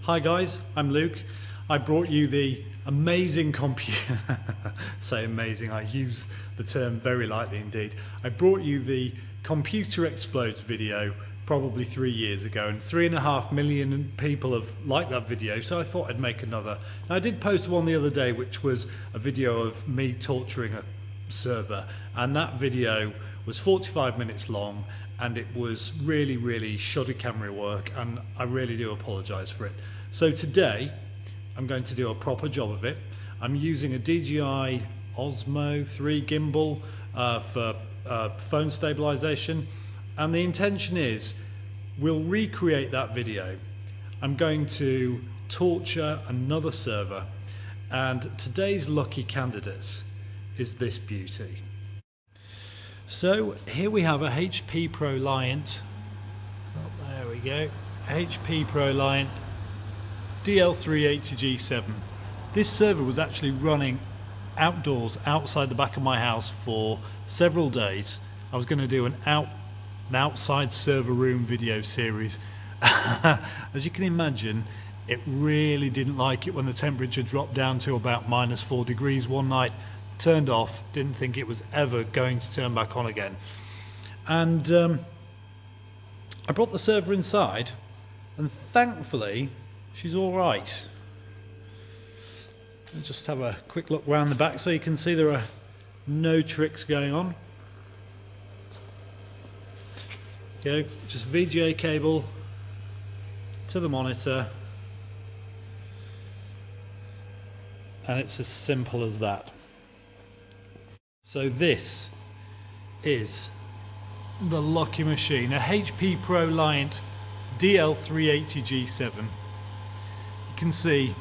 Hi guys, I'm Luke. I brought you the amazing computer. Say amazing, I use the term very lightly indeed. I brought you the Computer Explodes video probably 3 years ago, and 3.5 million people have liked that video, so I thought I'd make another. Now, I did post one the other day which was a video of me torturing a server, and that video was 45 minutes long and it was really shoddy camera work, and I really do apologise for it. So today I'm going to do a proper job of it. I'm using a DJI Osmo 3 gimbal for phone stabilization, and the intention is we'll recreate that video. I'm going to torture another server, and today's lucky candidate is this beauty. So here we have a HP ProLiant, oh, there we go, HP ProLiant DL380G7. This server was actually running outdoors outside the back of my house for several days. I was going to do an outside server room video series. As you can imagine, it really didn't like it when the temperature dropped down to about -4 degrees one night. Turned off, didn't think it was ever going to turn back on again. And I brought the server inside, and thankfully she's all right. Let's just have a quick look round the back so you can see there are no tricks going on. Go, just VGA cable to the monitor, and it's as simple as that. So this is the lucky machine, a HP ProLiant DL380G7. You can see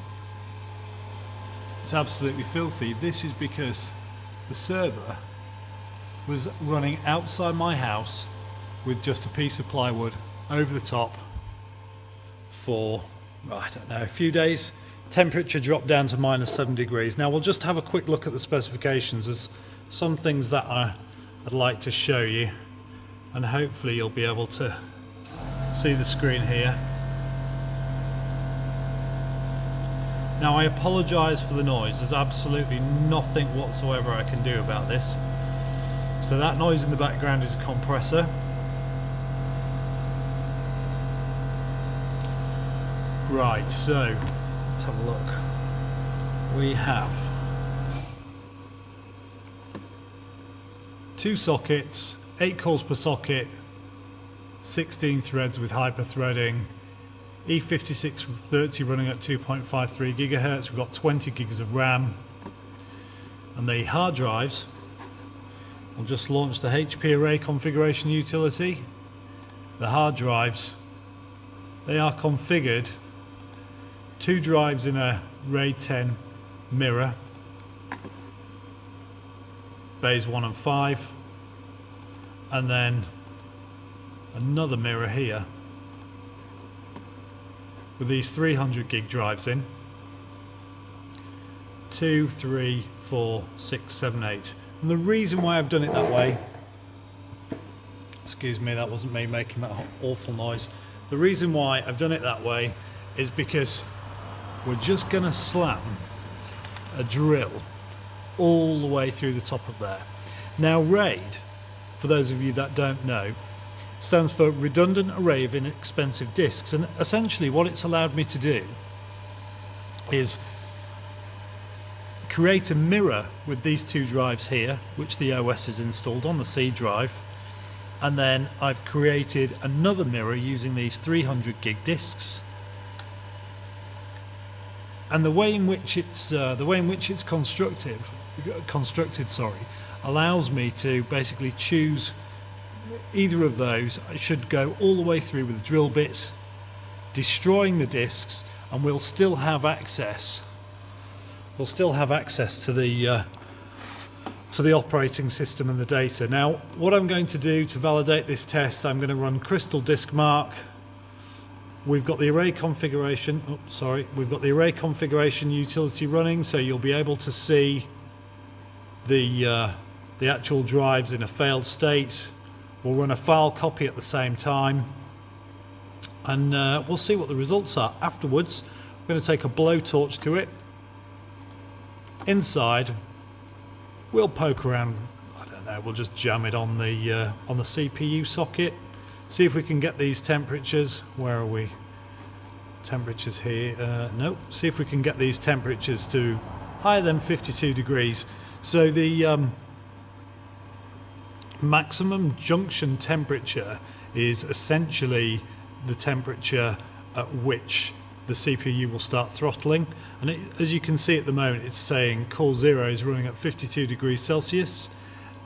it's absolutely filthy. This is because the server was running outside my house with just a piece of plywood over the top for, I don't know, a few days. Temperature dropped down to -7 degrees. Now we'll just have a quick look at the specifications. There's some things that I'd like to show you, and hopefully you'll be able to see the screen here. Now I apologise for the noise. There's absolutely nothing whatsoever I can do about this. So that noise in the background is a compressor. Right, so let's have a look. We have 2 sockets, 8 cores per socket, 16 threads with hyper-threading, E5630 running at 2.53 gigahertz. We've got 20 gigs of RAM, and the hard drives, we'll just launch the HP array configuration utility. The hard drives, they are configured 2 drives in a RAID 10 mirror, bays 1 and 5, and then another mirror here with these 300 gig drives in. 2, 3, 4, 6, 7, 8. And the reason why I've done it that way, excuse me, that wasn't me making that awful noise. The reason why I've done it that way is because we're just going to slam a drill all the way through the top of there. Now RAID, for those of you that don't know, stands for Redundant Array of Inexpensive Disks, and essentially what it's allowed me to do is create a mirror with these 2 drives here, which the OS is installed on, the C drive, and then I've created another mirror using these 300 gig disks. And the way in which it's constructed, allows me to basically choose either of those. I should go all the way through with the drill bits, destroying the disks, and we'll still have access. We'll still have access to the operating system and the data. Now, what I'm going to do to validate this test, I'm going to run Crystal Disk Mark. We've got the array configuration. We've got the array configuration utility running, so you'll be able to see the actual drives in a failed state. We'll run a file copy at the same time, and we'll see what the results are. Afterwards, we're going to take a blowtorch to it. Inside, we'll poke around. I don't know. We'll just jam it on the CPU socket. See if we can get these temperatures. Where are we? Temperatures here. Nope. See if we can get these temperatures to higher than 52 degrees. So the maximum junction temperature is essentially the temperature at which the CPU will start throttling, and as you can see at the moment, it's saying core 0 is running at 52 degrees Celsius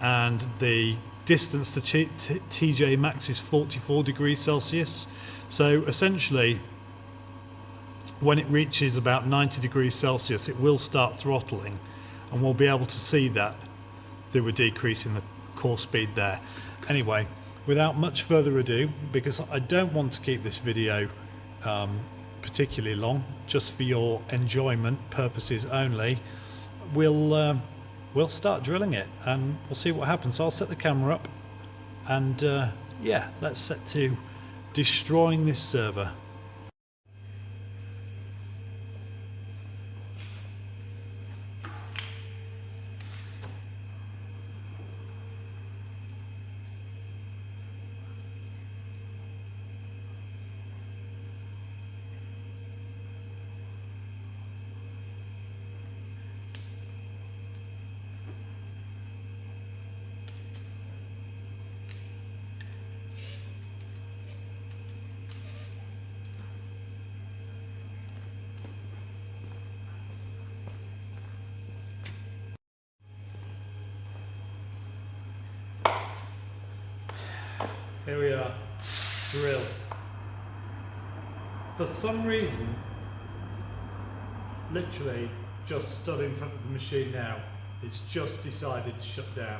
and the distance to TJ max is 44 degrees Celsius. So essentially, when it reaches about 90 degrees Celsius, it will start throttling, and we'll be able to see that through a decrease in the core speed there. Anyway, without much further ado, because I don't want to keep this video particularly long, just for your enjoyment purposes only, we'll start drilling it and we'll see what happens. So I'll set the camera up and yeah, let's set to destroying this server. Here we are, drill. For some reason, literally just stood in front of the machine now, it's just decided to shut down.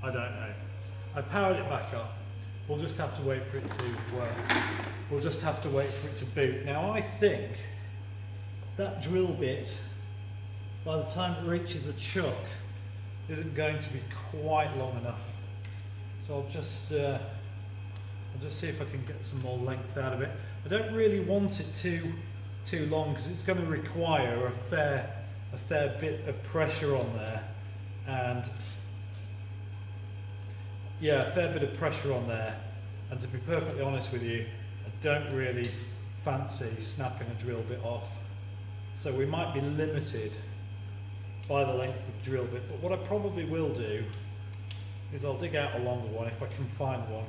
I don't know. I powered it back up. We'll just have to wait for it to work. We'll just have to wait for it to boot. Now I think that drill bit, by the time it reaches a chuck, isn't going to be quite long enough. So I'll just see if I can get some more length out of it. I don't really want it too long because it's going to require a fair bit of pressure on there, and yeah, a fair bit of pressure on there. And to be perfectly honest with you, I don't really fancy snapping a drill bit off. So we might be limited by the length of the drill bit. But what I probably will do is I'll dig out a longer one if I can find one,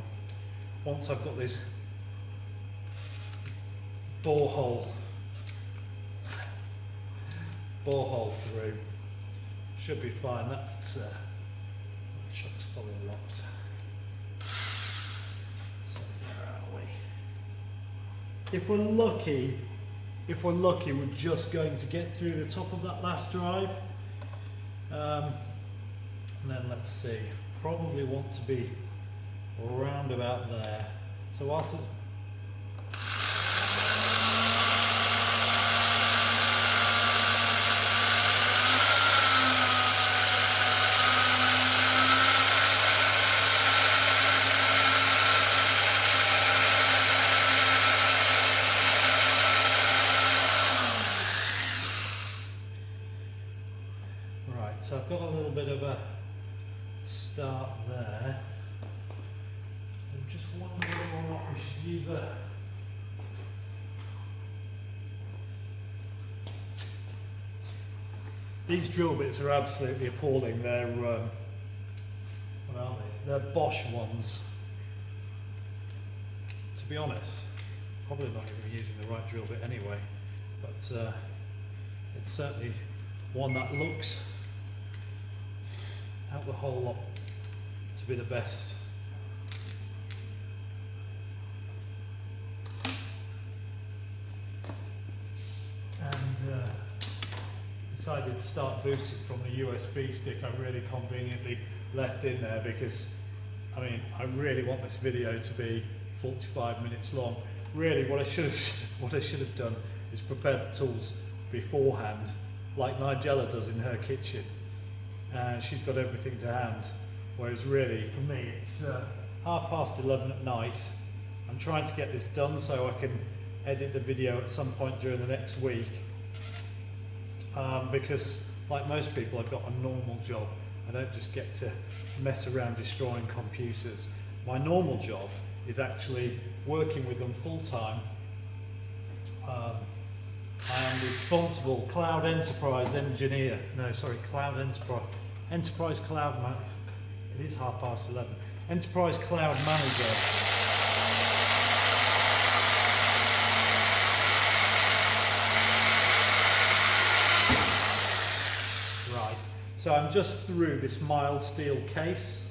once I've got this borehole through. Should be fine. That chuck's fully locked. So where are we? If we're lucky, we're just going to get through the top of that last drive. And then let's see. Probably want to be around about there. So whilst it's right, so I've got a little bit of a start there. I'm just wondering whether or not we should use a These drill bits are absolutely appalling. They're what are they? They're Bosch ones. To be honest, probably not going to be using the right drill bit anyway, but it's certainly one that looks out the whole lot to be the best. And decided to start booting from the USB stick I really conveniently left in there, because I mean, I really want this video to be 45 minutes long. Really what I should have done is prepare the tools beforehand, like Nigella does in her kitchen. She's got everything to hand, whereas really for me it's 11:30 at night, I'm trying to get this done so I can edit the video at some point during the next week, because like most people, I've got a normal job. I don't just get to mess around destroying computers. My normal job is actually working with them full time. I am responsible cloud enterprise engineer. No, sorry, cloud enterprise cloud man. It is 11:30. Enterprise cloud manager. Right. So I'm just through this mild steel case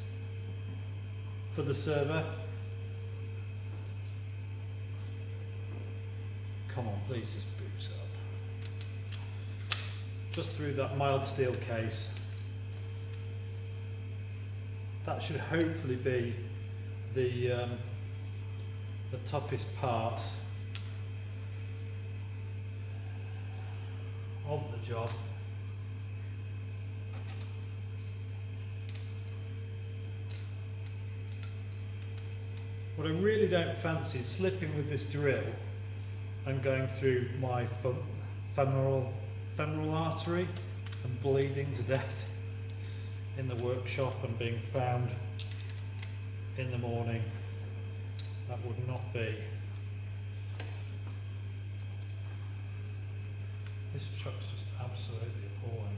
for the server. Come on, please just boot up. Just through that mild steel case. That should hopefully be the toughest part of the job. What I really don't fancy is slipping with this drill and going through my femoral artery and bleeding to death in the workshop and being found in the morning. That would not be. This truck's just absolutely appalling.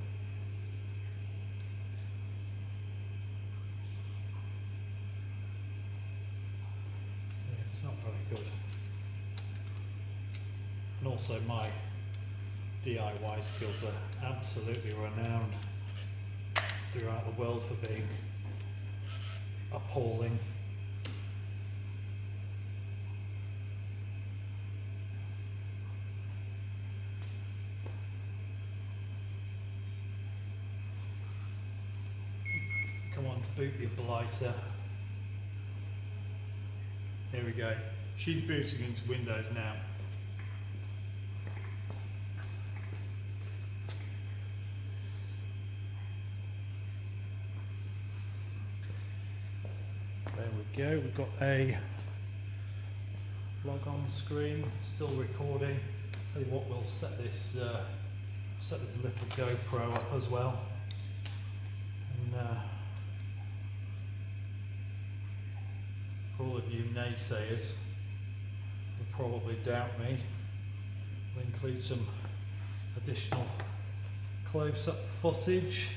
Yeah, it's not very good. And also my DIY skills are absolutely renowned throughout the world for being appalling. Come on, boot your blighter. Here we go. She's booting into Windows now. There we go, we've got a log on screen, still recording. Tell you what, we'll set this little GoPro up as well. And for all of you naysayers who probably doubt me, we'll include some additional close-up footage.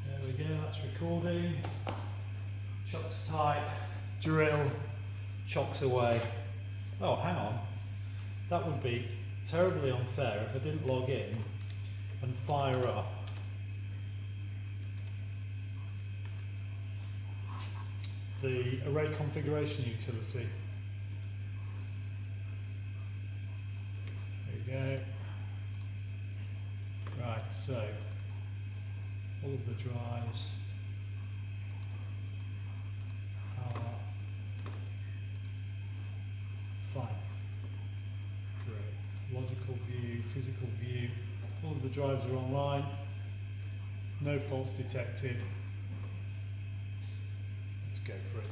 There we go, that's recording. Chocks tight, drill, chocks away. Oh, hang on. That would be terribly unfair if I didn't log in and fire up the array configuration utility. There we go. Right, so all of the drives are fine. Great. Logical view, physical view, all of the drives are online. No faults detected. Let's go for it.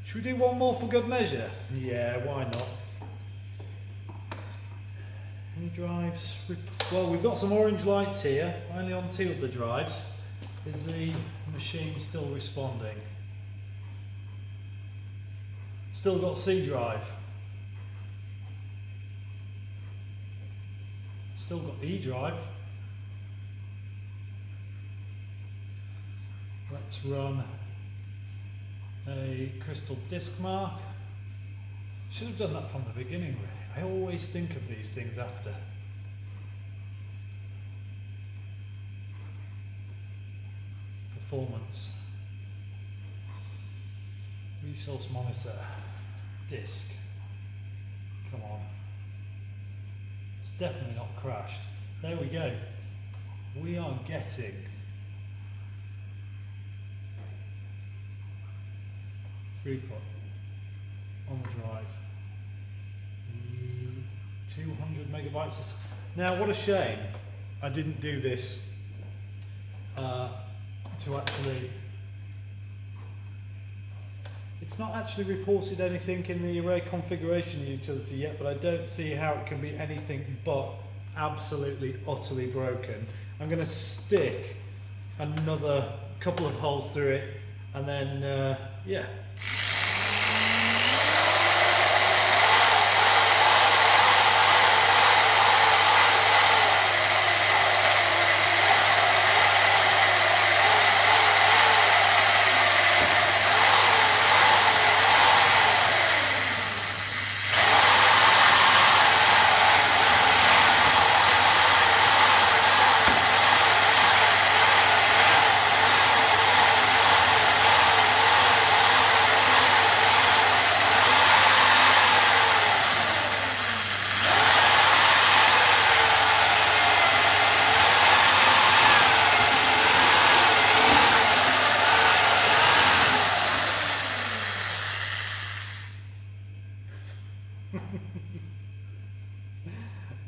Should we do one more for good measure? Yeah, why not? Any drives? Well, we've got some orange lights here. Only on 2 of the drives. Is the machine still responding? Still got C drive. Still got E drive. Let's run a crystal disk mark. Should have done that from the beginning, really. I always think of these things after. Performance. Resource monitor, disk, come on. It's definitely not crashed. There we go. We are getting throughput on the drive. 200 megabytes. Now, what a shame I didn't do this to actually. It's not actually reported anything in the array configuration utility yet, but I don't see how it can be anything but absolutely, utterly broken. I'm going to stick another couple of holes through it, and then, yeah.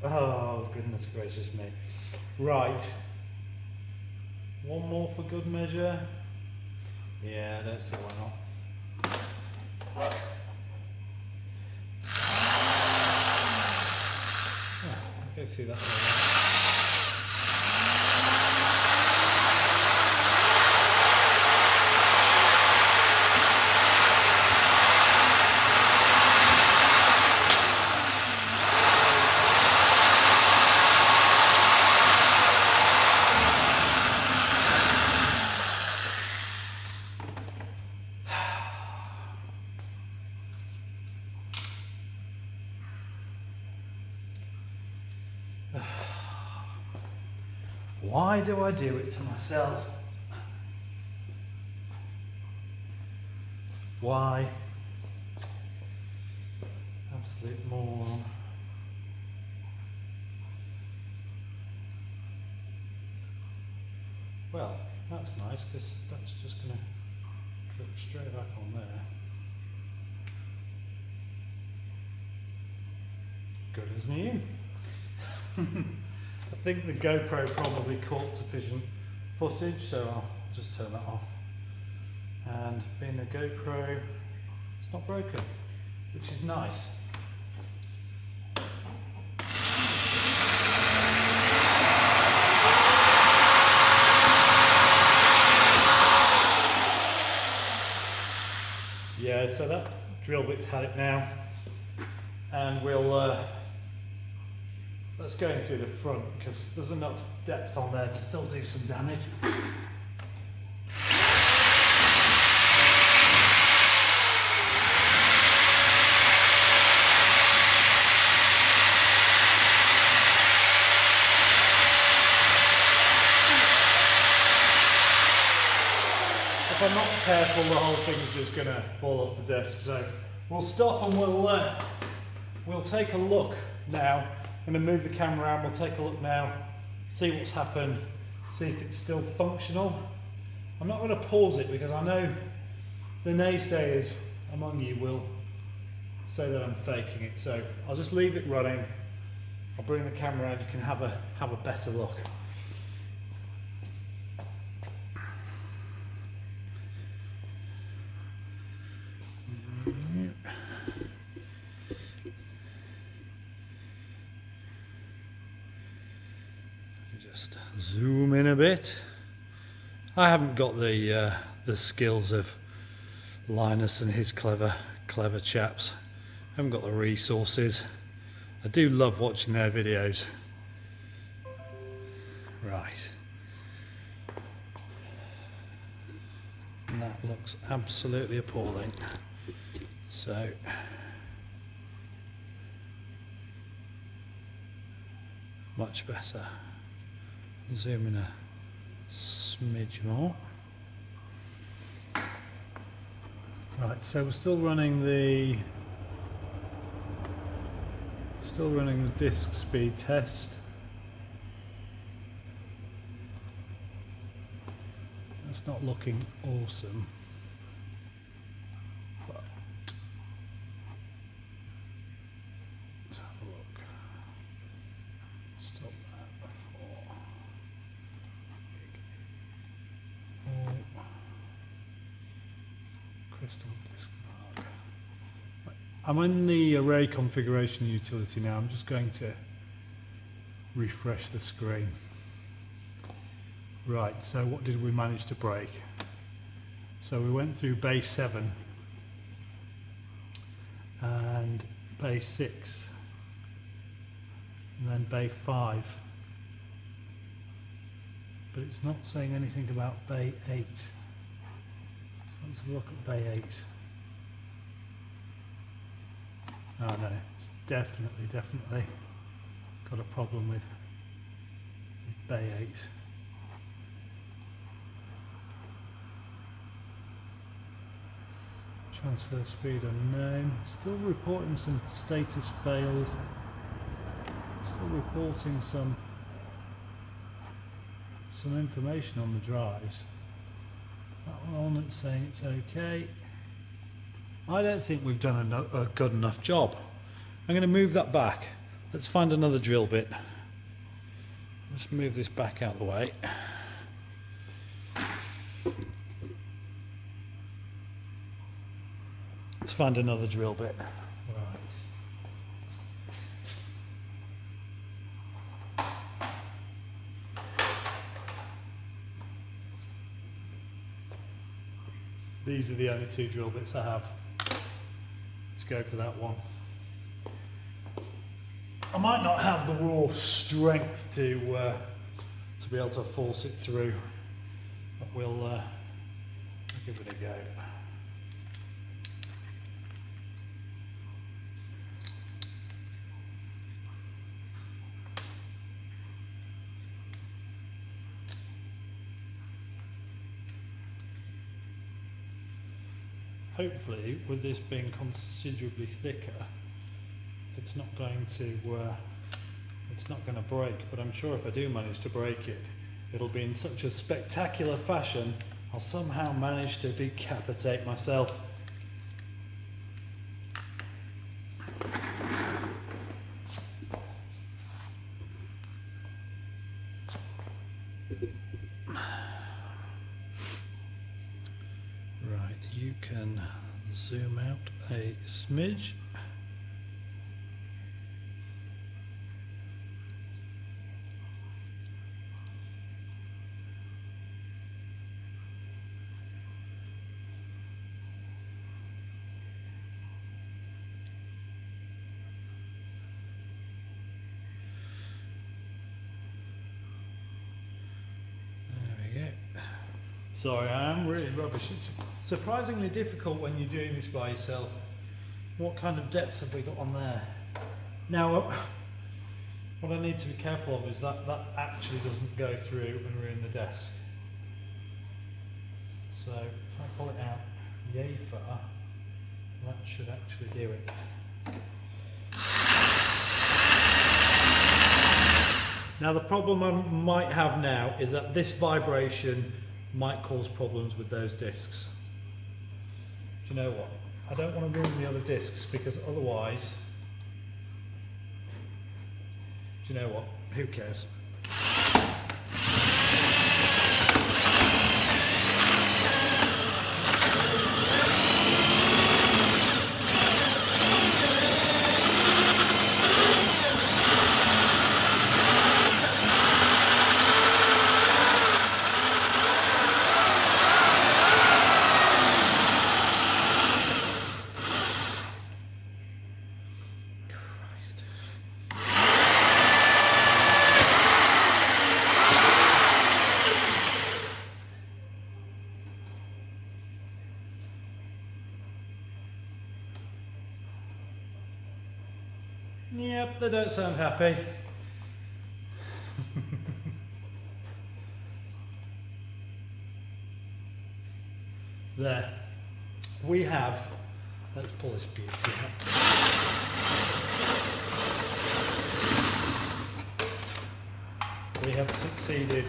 Oh, goodness gracious me. Right. One more for good measure. Yeah, I don't see why not. Oh, I'll go through that later. Why do I do it to myself? Why? Absolute moron. Well, that's nice because that's just going to drip straight back on there. Good as new. I think the GoPro probably caught sufficient footage, so I'll just turn that off. And being a GoPro, it's not broken, which is nice. Yeah, so that drill bit's had it now, and we'll let's go in through the front because there's enough depth on there to still do some damage. If I'm not careful, the whole thing's just going to fall off the desk. So we'll stop and we'll take a look now. I'm going to move the camera around, we'll take a look now, see what's happened, see if it's still functional. I'm not going to pause it because I know the naysayers among you will say that I'm faking it. So I'll just leave it running, I'll bring the camera around, you can have a better look. Just zoom in a bit. I haven't got the skills of Linus and his clever chaps. I haven't got the resources. I do love watching their videos. Right. And that looks absolutely appalling. So much better. Zoom in a smidge more. Right, so we're still running the disk speed test. That's not looking awesome, but let's have a look. Stop that before. Crystal disk mark. Right. I'm in the array configuration utility now. I'm just going to refresh the screen. Right, so what did we manage to break? So we went through base 7 and base 6 and then base 5, but it's not saying anything about bay 8. Let's have a look at bay 8. Oh no, it's definitely got a problem with bay 8. Transfer speed unknown. Still reporting some status failed. Still reporting some information on the drives. That one that's saying it's okay. I don't think we've done a good enough job. I'm going to move that back. Let's find another drill bit. Let's move this back out of the way. Let's find another drill bit. Right. These are the only 2 drill bits I have. Let's go for that one. I might not have the raw strength to be able to force it through, but we'll give it a go. Hopefully, with this being considerably thicker, it's not going to break. But I'm sure if I do manage to break it, it'll be in such a spectacular fashion, I'll somehow manage to decapitate myself. Right, you can zoom out a smidge. Sorry, I am really rubbish. It's surprisingly difficult when you're doing this by yourself. What kind of depth have we got on there? Now, what I need to be careful of is that that actually doesn't go through when we're in the desk. So if I pull it out yay far, that should actually do it. Now the problem I might have now is that this vibration might cause problems with those discs. Do you know what? I don't want to ruin the other discs because otherwise, do you know what? Who cares? Yep, they don't sound happy. There. we have, let's pull this beauty out. We have succeeded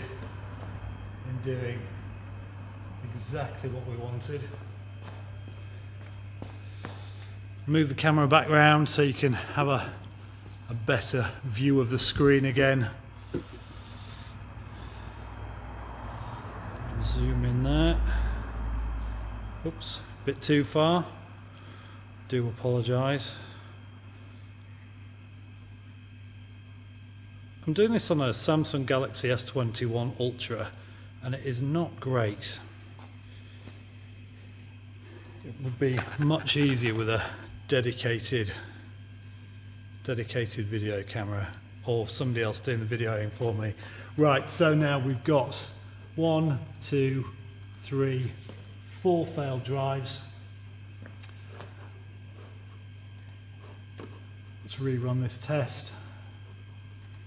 in doing exactly what we wanted. Move the camera back round so you can have a better view of the screen again. Zoom in there. Oops, a bit too far. Do apologise. I'm doing this on a Samsung Galaxy S21 Ultra and it is not great. It would be much easier with a dedicated video camera or somebody else doing the videoing for me. Right, so now we've got 1, 2, 3, 4 failed drives. Let's rerun this test.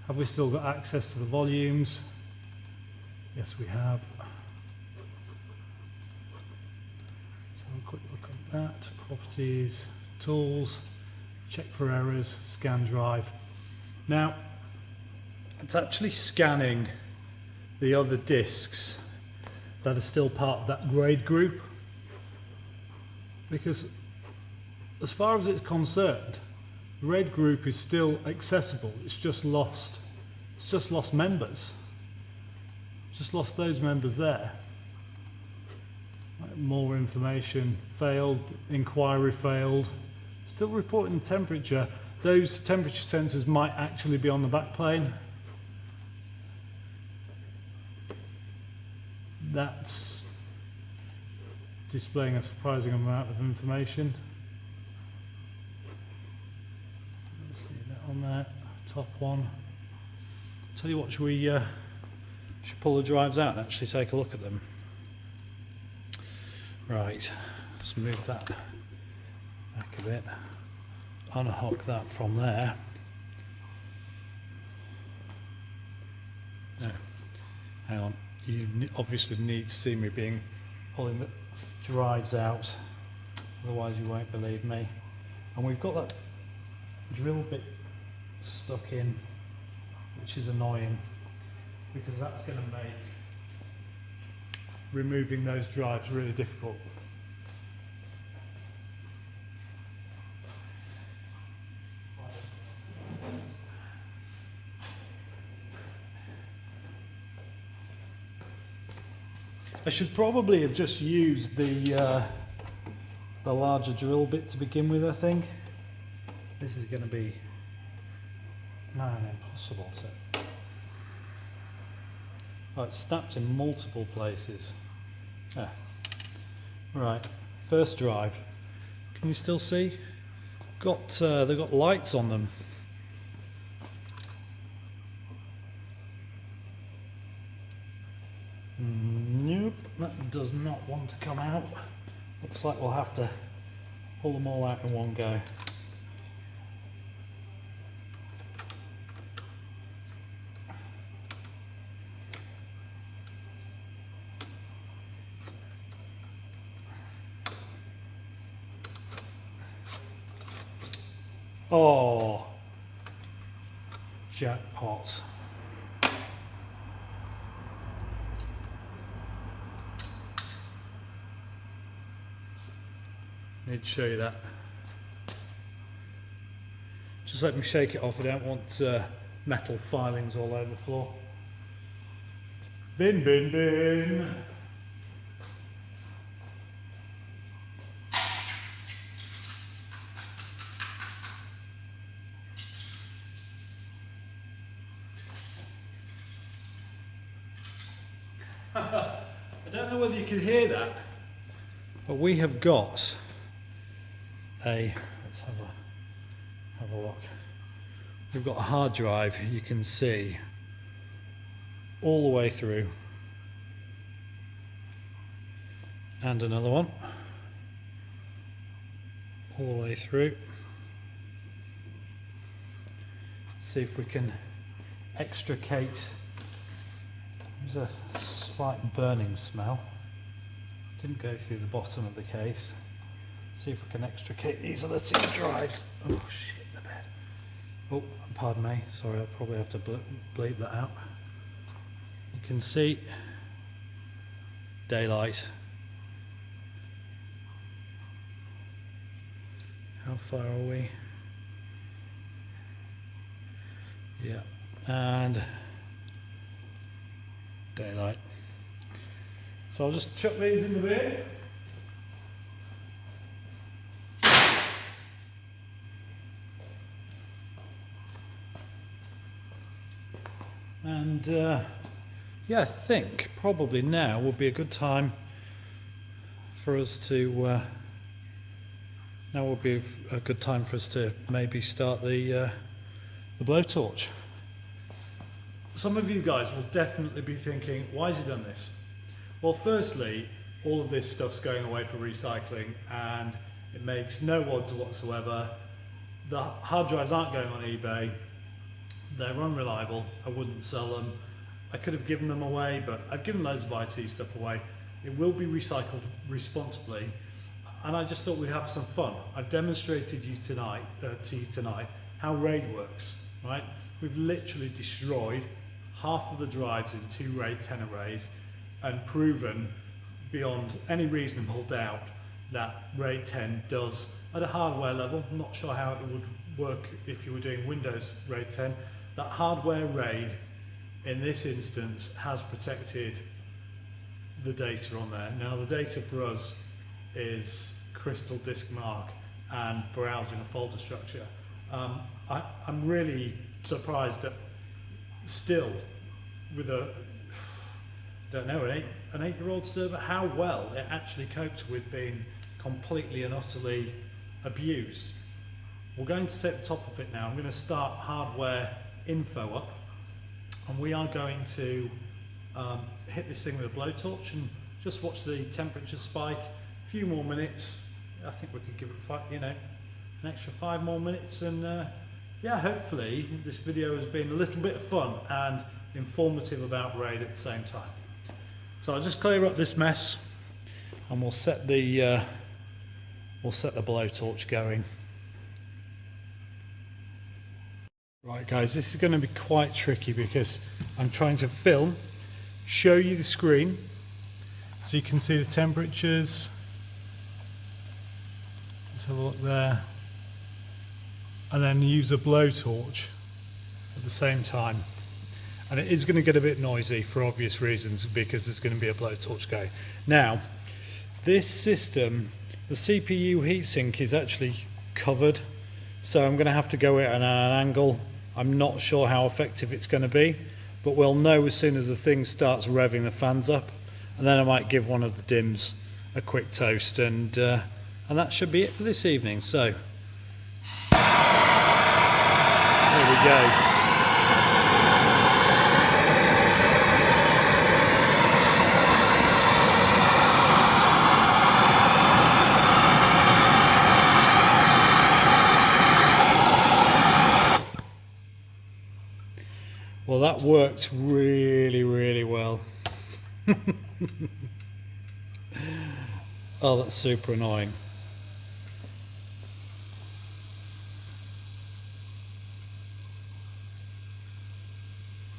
Have we still got access to the volumes? Yes, we have. Let's have a quick look at that. Properties, tools, check for errors, scan drive. Now, it's actually scanning the other disks that are still part of that grade group, because as far as it's concerned, the red group is still accessible. It's just lost members. Just lost those members there. More information, failed, inquiry failed. Still reporting temperature. Those temperature sensors might actually be on the back plane. That's displaying a surprising amount of information. Let's see that on there, top one. Tell you what, should we should pull the drives out and actually take a look at them? Right, let's move that back a bit. Unhook that from there. No, hang on. You obviously need to see me pulling the drives out, otherwise you won't believe me. And we've got that drill bit stuck in, which is annoying because that's going to make removing those drives really difficult. I should probably have just used the larger drill bit to begin with, I think. This is going to be impossible to... Oh, it's snapped in multiple places. Yeah. Right, first drive. Can you still see? They've got lights on them. Nope, that does not want to come out. Looks like we'll have to pull them all out in one go. Oh, jackpot. Need to show you that. Just let me shake it off. I don't want metal filings all over the floor. Bin, bin, bin. I don't know whether you can hear that, but we have got let's have a look. We've got a hard drive, you can see, all the way through, and another one all the way through. See if we can extricate. There's a slight burning smell. Didn't go through the bottom of the case. See if we can extricate these other two drives. Oh shit, the bed. Oh, pardon me. Sorry, I'll probably have to bleep that out. You can see daylight. How far are we? Yeah, and daylight. So I'll just chuck these in the bin. And yeah, I think probably now would be a good time for us to maybe start the blowtorch. Some of you guys will definitely be thinking, why has he done this? Well, firstly, all of this stuff's going away for recycling and it makes no odds whatsoever. The hard drives aren't going on eBay. They're unreliable. I wouldn't sell them. I could have given them away, but I've given loads of IT stuff away. It will be recycled responsibly, and I just thought we'd have some fun. I've demonstrated to you tonight how RAID works. Right? We've literally destroyed half of the drives in 2 RAID 10 arrays, and proven beyond any reasonable doubt that RAID 10 does at a hardware level. I'm not sure how it would work if you were doing Windows RAID 10. That hardware RAID in this instance has protected the data on there. Now the data for us is crystal disk mark and browsing a folder structure. I'm really surprised that still with an 8-year-old server, how well it actually copes with being completely and utterly abused. We're going to take the top of it now. I'm going to start hardware info up, and we are going to hit this thing with a blowtorch and just watch the temperature spike. A few more minutes. I think we could give it an extra 5 more minutes, and yeah, hopefully this video has been a little bit of fun and informative about RAID at the same time. So I'll just clear up this mess and we'll set the blowtorch going. Right guys, this is going to be quite tricky because I'm trying to film, show you the screen so you can see the temperatures. Let's have a look there. And then use a blowtorch at the same time. And it is going to get a bit noisy for obvious reasons because there's going to be a blowtorch going. Now, this system, the CPU heatsink is actually covered, so I'm going to have to go at an angle. I'm not sure how effective it's going to be, but we'll know as soon as the thing starts revving the fans up, and then I might give one of the DIMMs a quick toast, and that should be it for this evening. So there we go. Well, that worked really, really well. Oh, that's super annoying.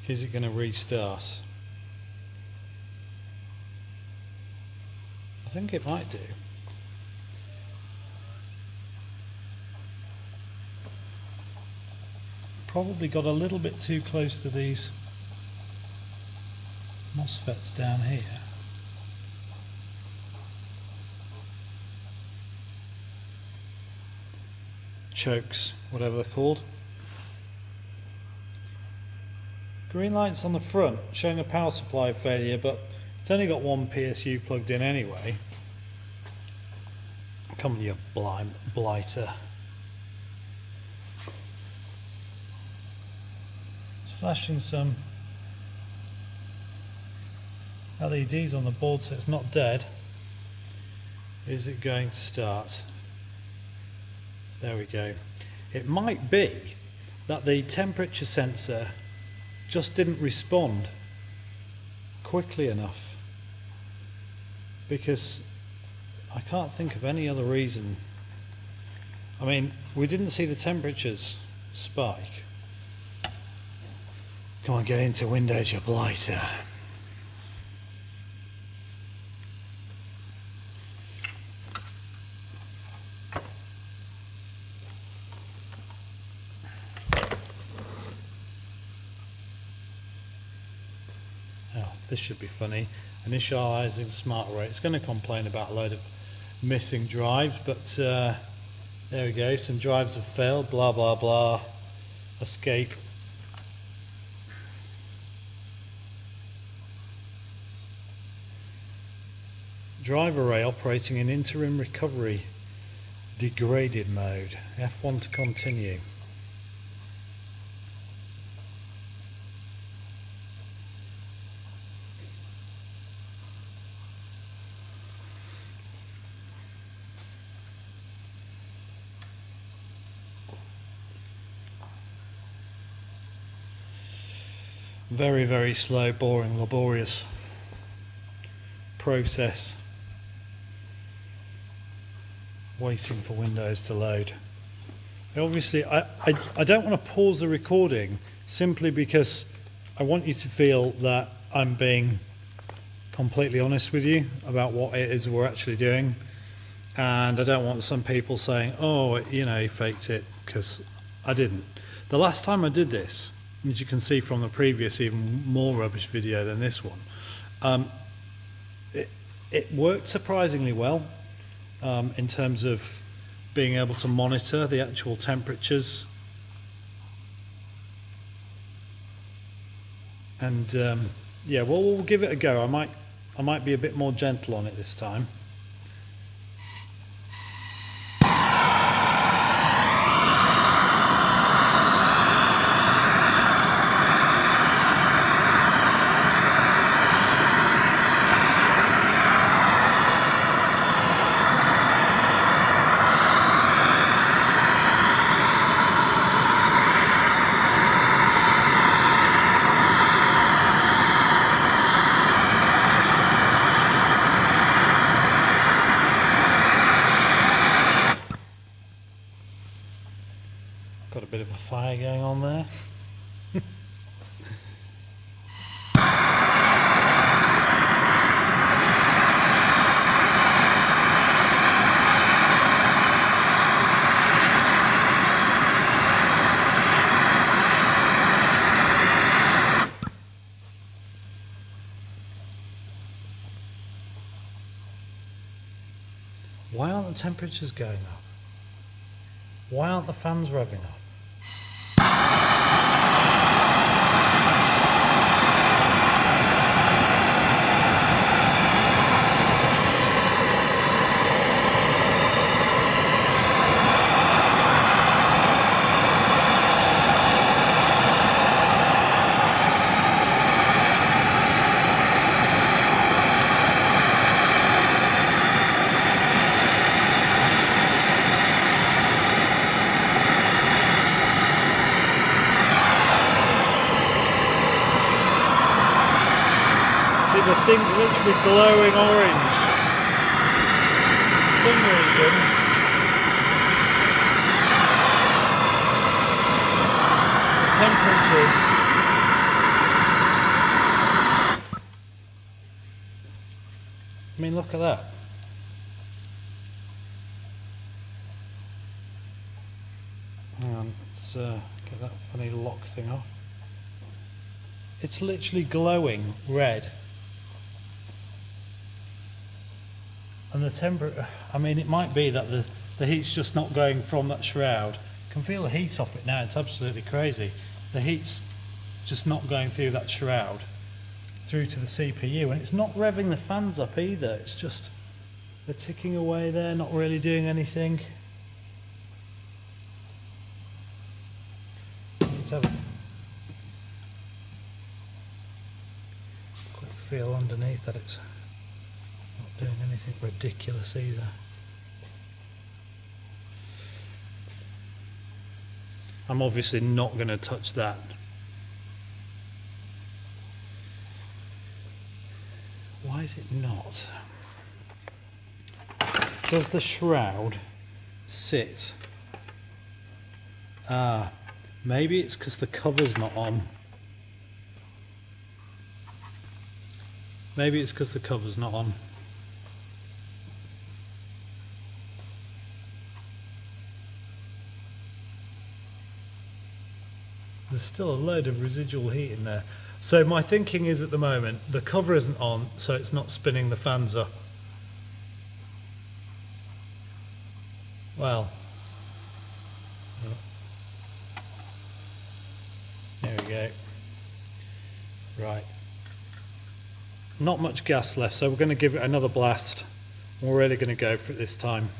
Is it going to restart? I think it might do. Probably got a little bit too close to these MOSFETs down here. Chokes, whatever they're called. Green light's on the front showing a power supply failure, but it's only got one PSU plugged in anyway. Come on, you blighter. It's flashing some LEDs on the board, so it's not dead. Is it going to start? There we go. It might be that the temperature sensor just didn't respond quickly enough, because I can't think of any other reason I mean, we didn't see the temperatures spike. Come on, get into Windows, you blighter. Oh, this should be funny. Initializing smart array. It's going to complain about a load of missing drives, but there we go. Some drives have failed. Blah blah blah. Escape. Drive array operating in interim recovery degraded mode. F1 to continue. Very, very slow, boring, laborious process. Waiting for Windows to load. Obviously, I don't want to pause the recording simply because I want you to feel that I'm being completely honest with you about what it is we're actually doing. And I don't want some people saying, oh, you know, he faked it, because I didn't. The last time I did this, as you can see from the previous, even more rubbish video than this one, it worked surprisingly well in terms of being able to monitor the actual temperatures. And yeah, well, we'll give it a go. I might be a bit more gentle on it this time. Got a bit of a fire going on there. Why aren't the temperatures going up? Why aren't the fans revving up? The thing's literally glowing orange. For some reason, the temperatures I mean, look at that. Hang on, let's get that funny lock thing off. It's literally glowing red. And the temperature, I mean, it might be that the heat's just not going from that shroud. I can feel the heat off it now, it's absolutely crazy. The heat's just not going through that shroud through to the CPU, and it's not revving the fans up either. It's just, they're ticking away there, not really doing anything. Let's have a quick feel underneath that it's doing anything ridiculous either. I'm obviously not going to touch that. Why is it not? Does the shroud sit Ah, maybe it's because the cover's not on. Maybe it's because the cover's not on. There's still a load of residual heat in there. So my thinking is at the moment, the cover isn't on, so it's not spinning the fans up. Well, there we go. Right. Not much gas left, so we're going to give it another blast. We're really going to go for it this time.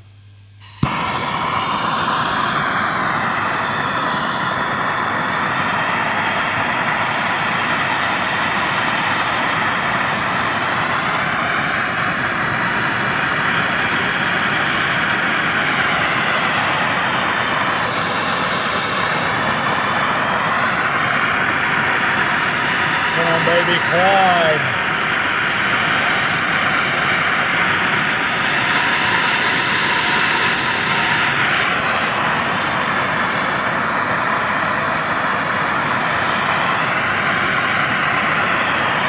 Come on, baby, climb!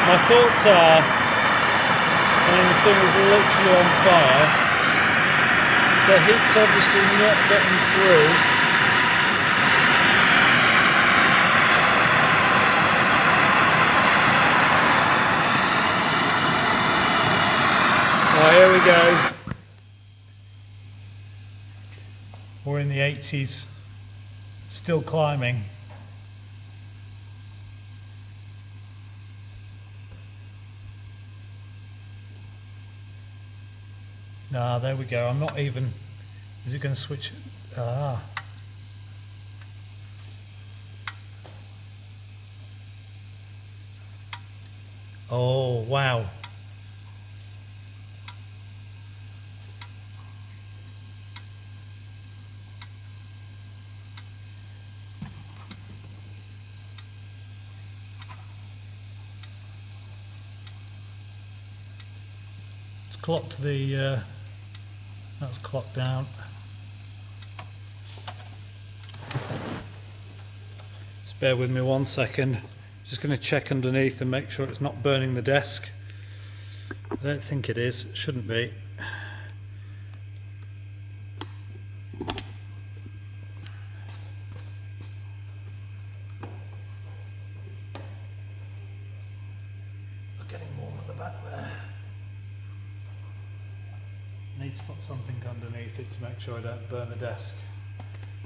My thoughts are, I mean, the thing is literally on fire. The heat's obviously not getting through. Oh, here we go. We're in the 80s, still climbing. Ah, there we go. I'm not even... Is it going to switch? Ah. Oh, wow. It's clocked the... That's clocked down. Just bear with me 1 second. Just going to check underneath and make sure it's not burning the desk. I don't think it is. It shouldn't be. It's getting warm at the back there. Need to put something underneath it to make sure I don't burn the desk.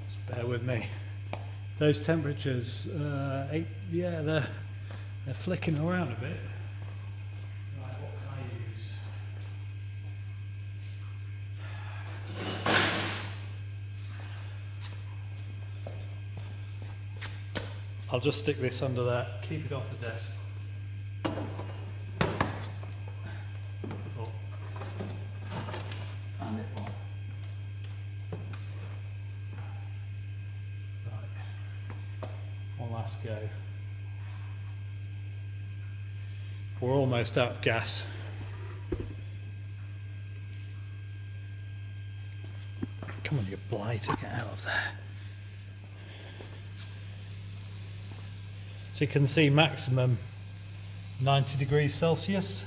Just bear with me. Those temperatures, yeah, they're flicking around a bit. Right, what can I use? I'll just stick this under there, keep it off the desk. Go. We're almost out of gas. Come on, you blighter, get out of there. So you can see maximum 90 degrees Celsius.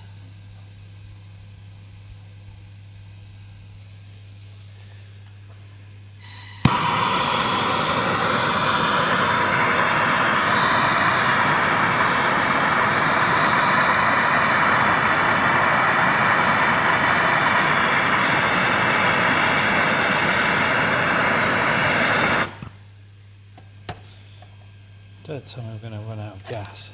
Don't tell me we're going to run out of gas.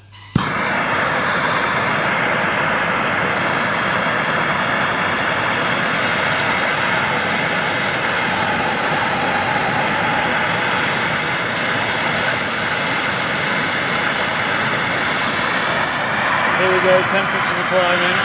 Here we go, temperatures are climbing.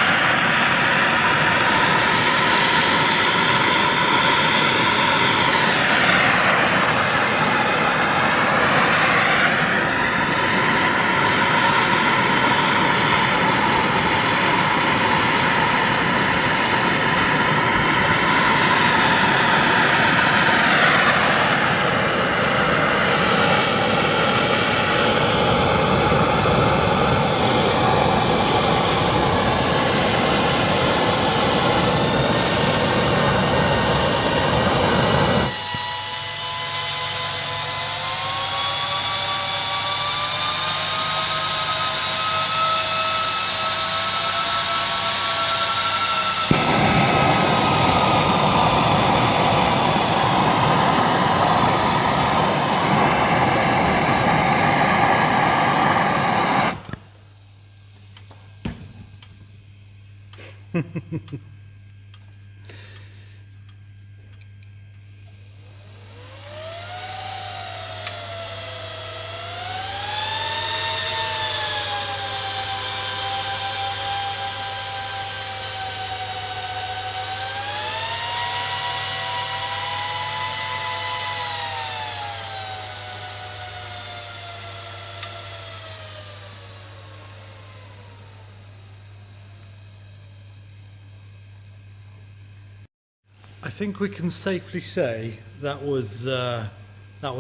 I think we can safely say that was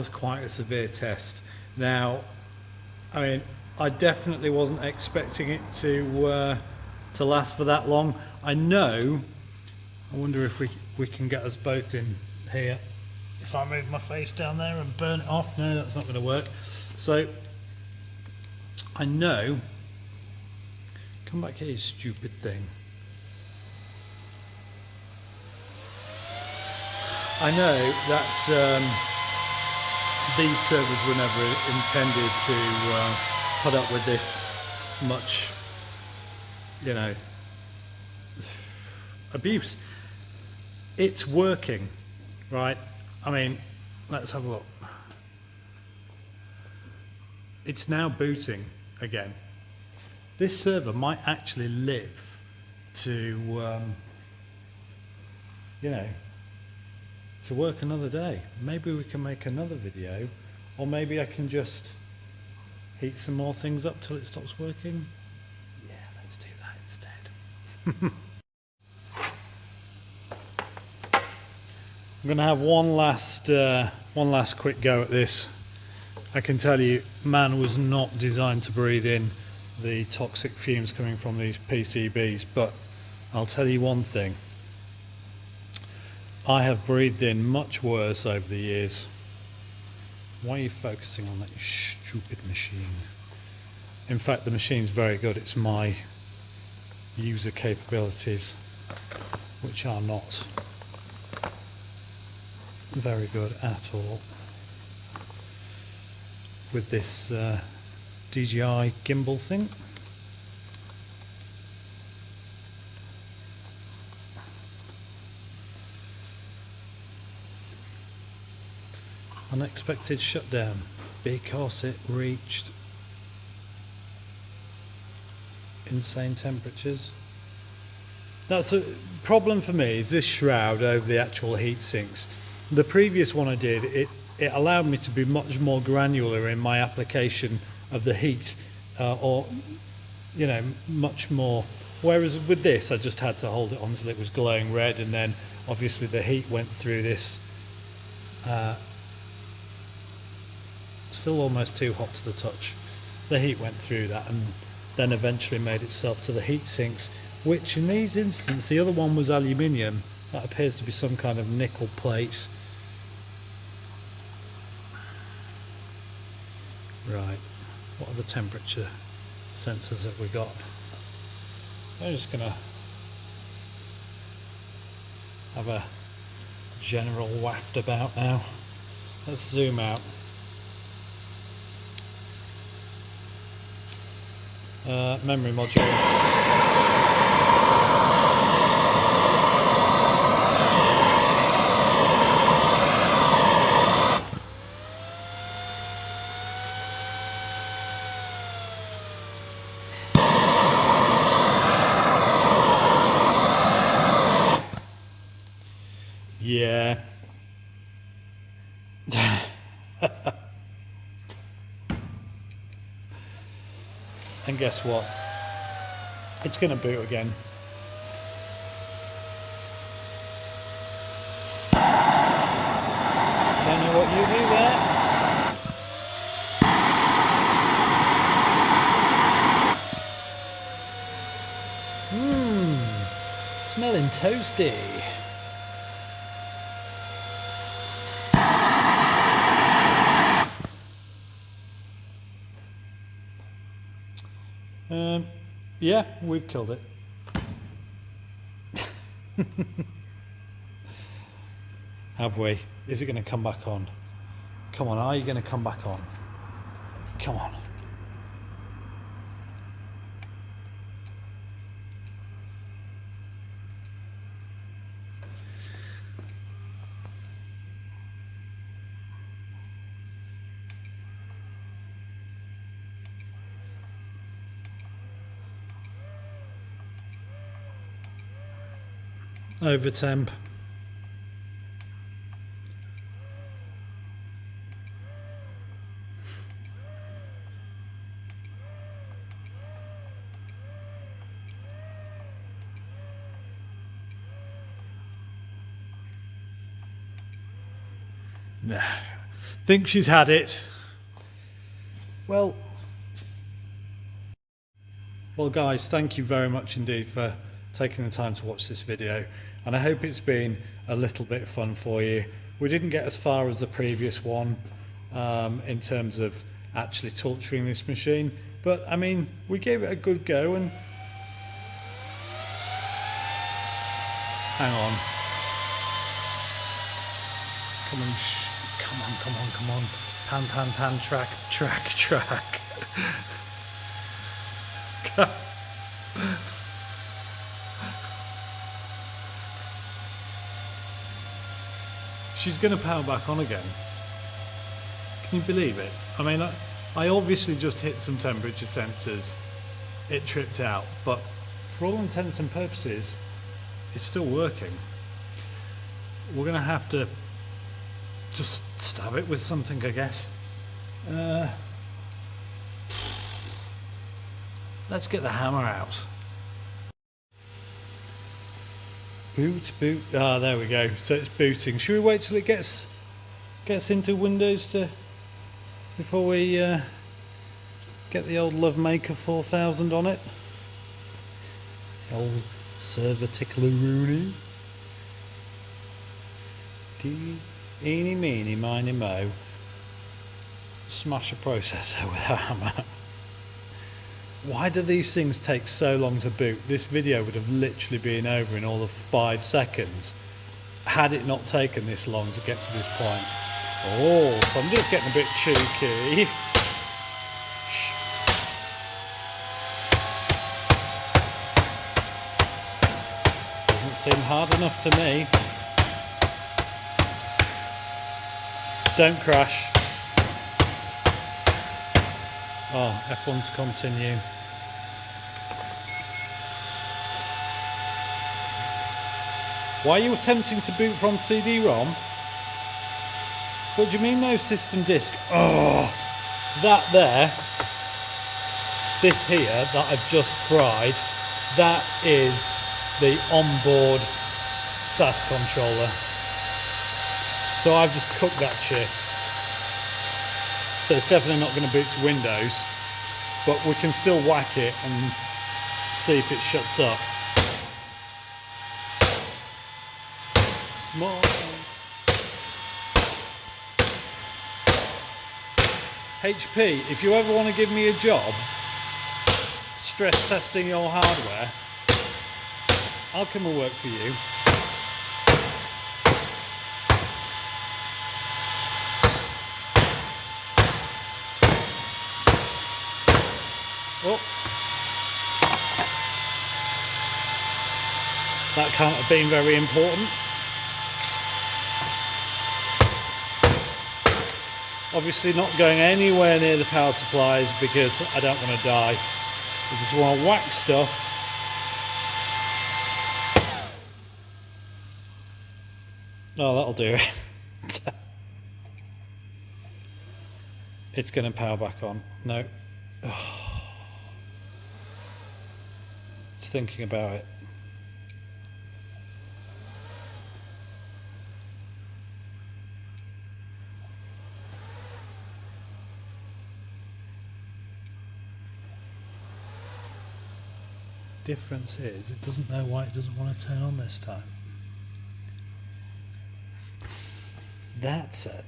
quite a severe test. Now, I mean, I definitely wasn't expecting it to last for that long. I know. I wonder if we can get us both in here. If I move my face down there and burn it off, no, that's not going to work. So I know. Come back here, you stupid thing. I know that these servers were never intended to put up with this much, you know, abuse. It's working, right? I mean, let's have a look. It's now booting again. This server might actually live to, you know, to work another day. Maybe we can make another video, or maybe I can just heat some more things up till it stops working. Yeah, let's do that instead. I'm gonna have one last quick go at this. I can tell you, man was not designed to breathe in the toxic fumes coming from these PCBs, but I'll tell you one thing. I have breathed in much worse over the years. Why are you focusing on that, you stupid machine? In fact, the machine's very good. It's my user capabilities which are not very good at all. With this DJI gimbal thing. Unexpected shutdown because it reached insane temperatures. That's a problem for me, is this shroud over the actual heat sinks. The previous one I did, it allowed me to be much more granular in my application of the heat, or, you know, much more. Whereas with this, I just had to hold it on until it was glowing red, and then obviously the heat went through this. Still almost too hot to the touch. The heat went through that and then eventually made itself to the heat sinks, which in these instances, the other one was aluminium. That appears to be some kind of nickel plate. Right, what other temperature sensors have we got? I'm just gonna have a general waft about now. Let's zoom out. Memory module. Yeah. And guess what? It's going to boot again. Don't know what you do there. Smelling toasty. Yeah, we've killed it. Have we? Is it going to come back on? Come on, are you going to come back on? Come on. over temp. Nah, think she's had it. Well, guys, thank you very much indeed for taking the time to watch this video, and I hope it's been a little bit fun for you. We didn't get as far as the previous one in terms of actually torturing this machine, but I mean, we gave it a good go. And hang on, come on, pan, track. She's going to power back on again. Can you believe it? I mean, I obviously just hit some temperature sensors. It tripped out, but for all intents and purposes, it's still working. We're going to have to just stab it with something, I guess. Let's get the hammer out. Boot. Ah, there we go. So it's booting. Should we wait till it gets into Windows before we get the old Lovemaker 4000 on it? The old server tickler-rooney. Eeny, meeny, miny, mo. Smash a processor with a hammer. Why do these things take so long to boot? This video would have literally been over in all of 5 seconds had it not taken this long to get to this point. Oh, somebody's getting a bit cheeky. Shh. Doesn't seem hard enough to me. Don't crash. Oh, F1 to continue. Why are you attempting to boot from CD-ROM? What do you mean no system disk? Oh, that there, this here that I've just fried, that is the onboard SAS controller. So I've just cooked that shit. So it's definitely not going to boot to Windows, but we can still whack it and see if it shuts up. Small. HP, if you ever want to give me a job stress testing your hardware, I'll come and work for you. Oh, that can't have been very important. Obviously not going anywhere near the power supplies because I don't want to die. I just want to whack stuff. Oh, that'll do it. It's going to power back on. No. Oh. It's thinking about it. Difference is it doesn't know why it doesn't want to turn on this time. That's it.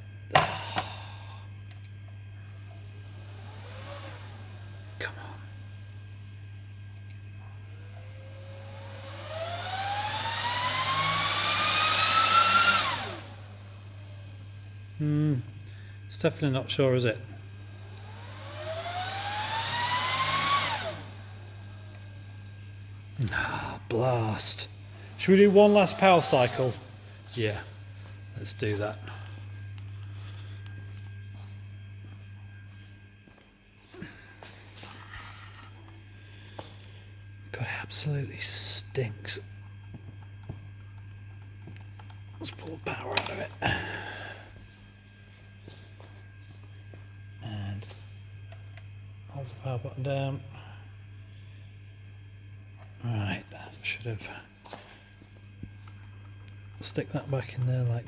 Come on. It's definitely not sure, is it? Ah, blast. Should we do one last power cycle? Yeah, let's do that. God, it absolutely stinks. pull the power out of it. And hold the power button down. Right, that should have... Stick that back in there like...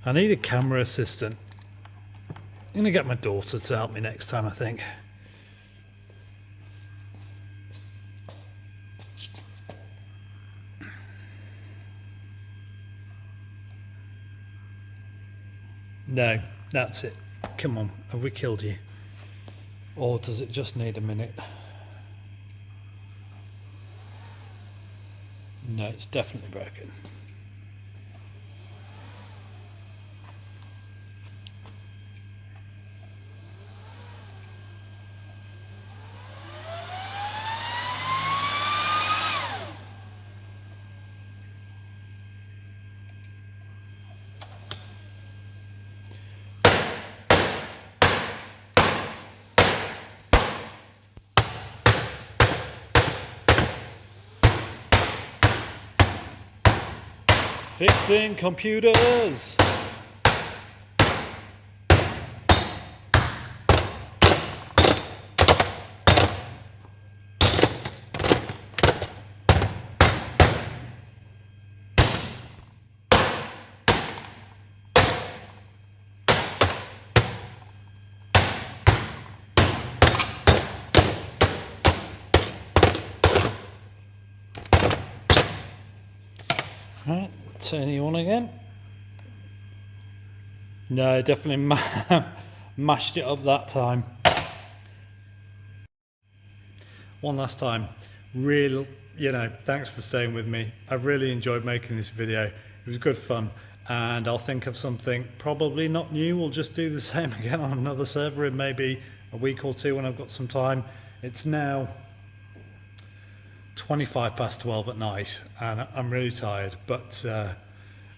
I need a camera assistant. I'm going to get my daughter to help me next time, I think. No, that's it. Come on, have we killed you? Or does it just need a minute? No, it's definitely broken. Fixing computers. Right, turn you on again. No, definitely mashed it up that time. One last time, thanks for staying with me. I've really enjoyed making this video. It was good fun, and I'll think of something probably not new. We'll just do the same again on another server in maybe a week or two when I've got some time. It's now 12:25 at night and I'm really tired, but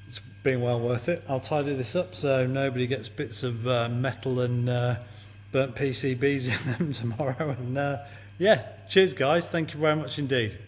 it's been well worth it. I'll tidy this up so nobody gets bits of metal and burnt PCBs in them tomorrow, and yeah, cheers guys, thank you very much indeed.